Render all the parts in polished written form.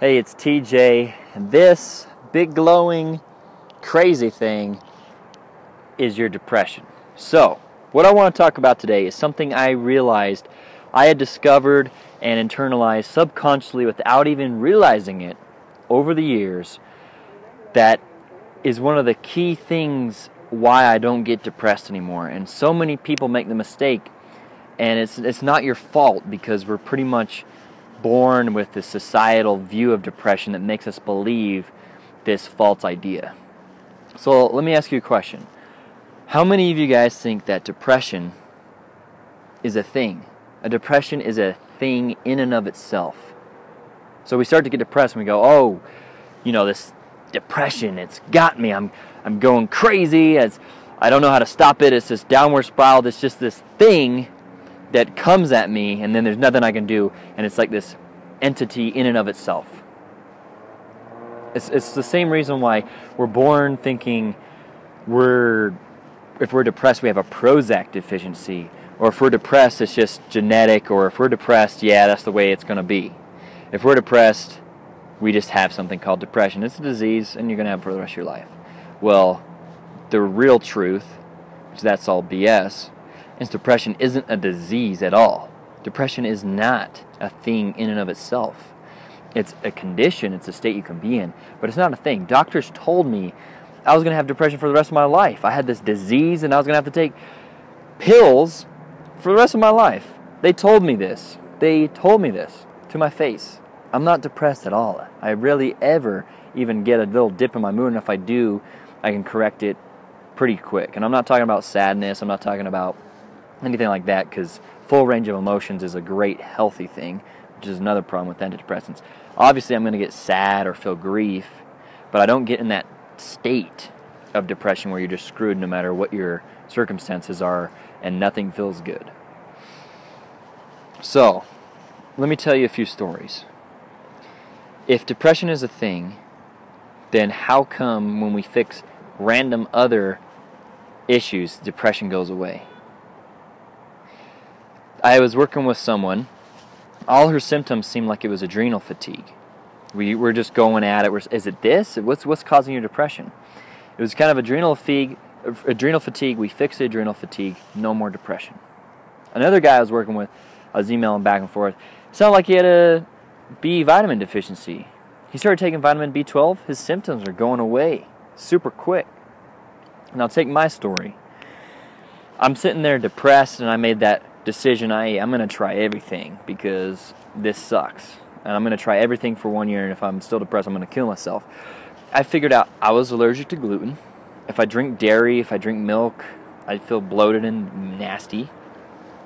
Hey, it's TJ, and this big glowing crazy thing is your depression. So, what I want to talk about today is something I realized I had discovered and internalized subconsciously without even realizing it over the years, that is one of the key things why I don't get depressed anymore. And so many people make the mistake, and it's not your fault, because we're pretty much born with this societal view of depression that makes us believe this false idea. So let me ask you a question. How many of you guys think that depression is a thing? A depression is a thing in and of itself. So we start to get depressed and we go, oh, this depression, it's got me. I'm going crazy. I don't know how to stop it. It's this downward spiral. It's just this thing that comes at me, and then there's nothing I can do, and it's like this entity in and of itself. It's the same reason why we're born thinking if we're depressed, we have a Prozac deficiency, or if we're depressed, it's just genetic, or if we're depressed, yeah, that's the way it's going to be. If we're depressed, we just have something called depression. It's a disease, and you're going to have it for the rest of your life. Well, the real truth, which that's all BS, is depression isn't a disease at all. Depression is not a thing in and of itself. It's a condition, it's a state you can be in, but it's not a thing. Doctors told me I was going to have depression for the rest of my life. I had this disease, and I was going to have to take pills for the rest of my life. They told me this. They told me this to my face. I'm not depressed at all. I rarely ever even get a little dip in my mood, and if I do, I can correct it pretty quick. And I'm not talking about sadness. I'm not talking about anything like that, because full range of emotions is a great healthy thing, which is another problem with antidepressants. Obviously, I'm going to get sad or feel grief, but I don't get in that state of depression where you're just screwed no matter what your circumstances are and nothing feels good. So, let me tell you a few stories. If depression is a thing, then how come when we fix random other issues, depression goes away? I was working with someone. All her symptoms seemed like it was adrenal fatigue. We were just going at it. Is it this? What's causing your depression? It was kind of adrenal fatigue. We fixed the adrenal fatigue. No more depression. Another guy I was working with, I was emailing back and forth. It sounded like he had a B vitamin deficiency. He started taking vitamin B12. His symptoms are going away super quick. Now take my story. I'm sitting there depressed, and I made that decision. I'm going to try everything because this sucks. And I'm going to try everything for 1 year, and if I'm still depressed, I'm going to kill myself. I figured out I was allergic to gluten. If I drink dairy, if I drink milk, I'd feel bloated and nasty.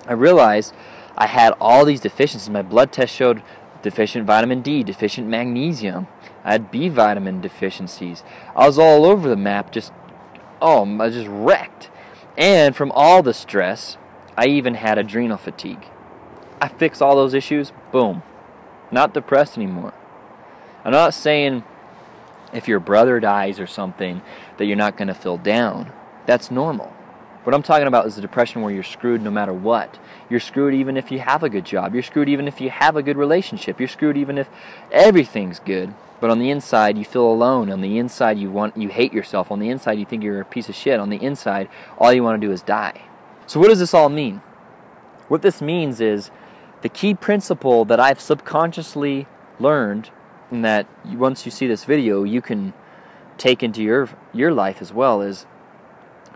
I realized I had all these deficiencies. My blood test showed deficient vitamin D, deficient magnesium. I had B vitamin deficiencies. I was all over the map, I was just wrecked. And from all the stress, I even had adrenal fatigue. I fixed all those issues, boom. Not depressed anymore. I'm not saying if your brother dies or something that you're not going to feel down. That's normal. What I'm talking about is the depression where you're screwed no matter what. You're screwed even if you have a good job. You're screwed even if you have a good relationship. You're screwed even if everything's good. But on the inside, you feel alone. On the inside, you hate yourself. On the inside, you think you're a piece of shit. On the inside, all you want to do is die. So what does this all mean? What this means is the key principle that I've subconsciously learned, and that once you see this video, you can take into your life as well, is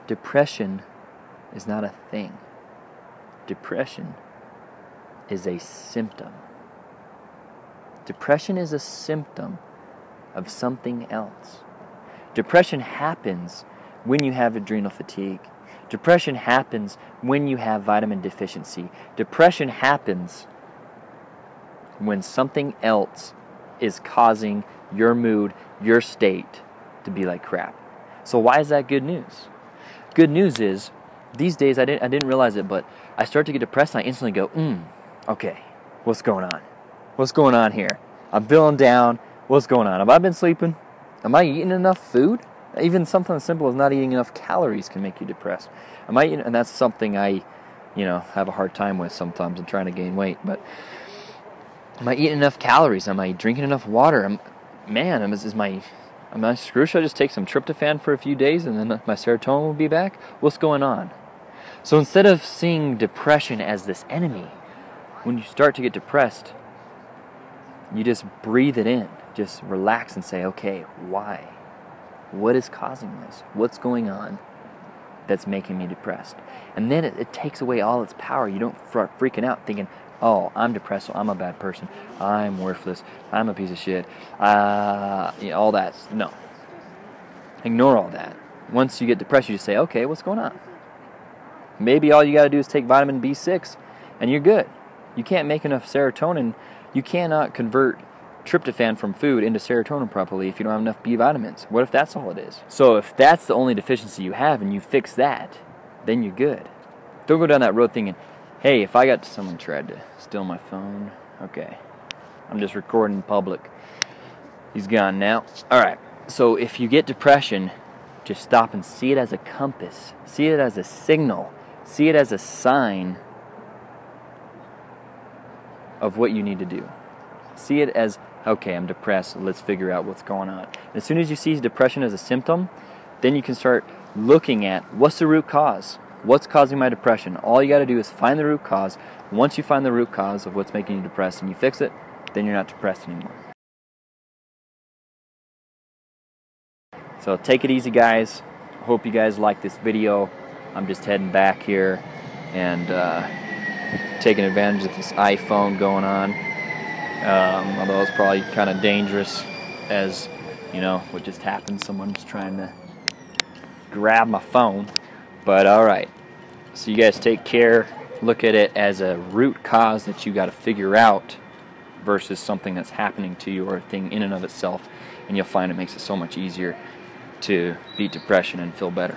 depression is not a thing. Depression is a symptom. Depression is a symptom of something else. Depression happens when you have adrenal fatigue. Depression happens when you have vitamin deficiency. Depression happens when something else is causing your mood, your state, to be like crap. So why is that good news? Good news is, these days I didn't realize it, but I start to get depressed and I instantly go, okay, what's going on? What's going on here? I'm feeling down. What's going on? Have I been sleeping? Am I eating enough food? Even something as simple as not eating enough calories can make you depressed. And that's something I have a hard time with sometimes in trying to gain weight. But Am I eating enough calories? Am I drinking enough water? Am I screwed? Should I just take some tryptophan for a few days and then my serotonin will be back? What's going on? So instead of seeing depression as this enemy, when you start to get depressed, you just breathe it in. Just relax and say, okay, why? What is causing this? What's going on that's making me depressed? And then it takes away all its power. You don't start freaking out thinking, oh, I'm depressed, so I'm a bad person. I'm worthless. I'm a piece of shit. All that. No. Ignore all that. Once you get depressed, you just say, okay, what's going on? Maybe all you got to do is take vitamin B6 and you're good. You can't make enough serotonin. You cannot convert tryptophan from food into serotonin properly if you don't have enough B vitamins. What if that's all it is? So if that's the only deficiency you have and you fix that, then you're good. Don't go down that road thinking, hey, if I got someone tried to steal my phone, okay, I'm just recording in public. He's gone now. All right. So if you get depression, just stop and see it as a compass. See it as a signal. See it as a sign of what you need to do. See it as, okay, I'm depressed, let's figure out what's going on. And as soon as you see depression as a symptom, then you can start looking at what's the root cause. What's causing my depression? All you got to do is find the root cause. Once you find the root cause of what's making you depressed and you fix it, then you're not depressed anymore. So take it easy, guys. Hope you guys like this video. I'm just heading back here and taking advantage of this iPhone going on. Although it's probably kind of dangerous, as you know, what just happened. Someone's trying to grab my phone. But alright, so you guys take care. Look at it as a root cause that you got to figure out versus something that's happening to you or a thing in and of itself, and you'll find it makes it so much easier to beat depression and feel better.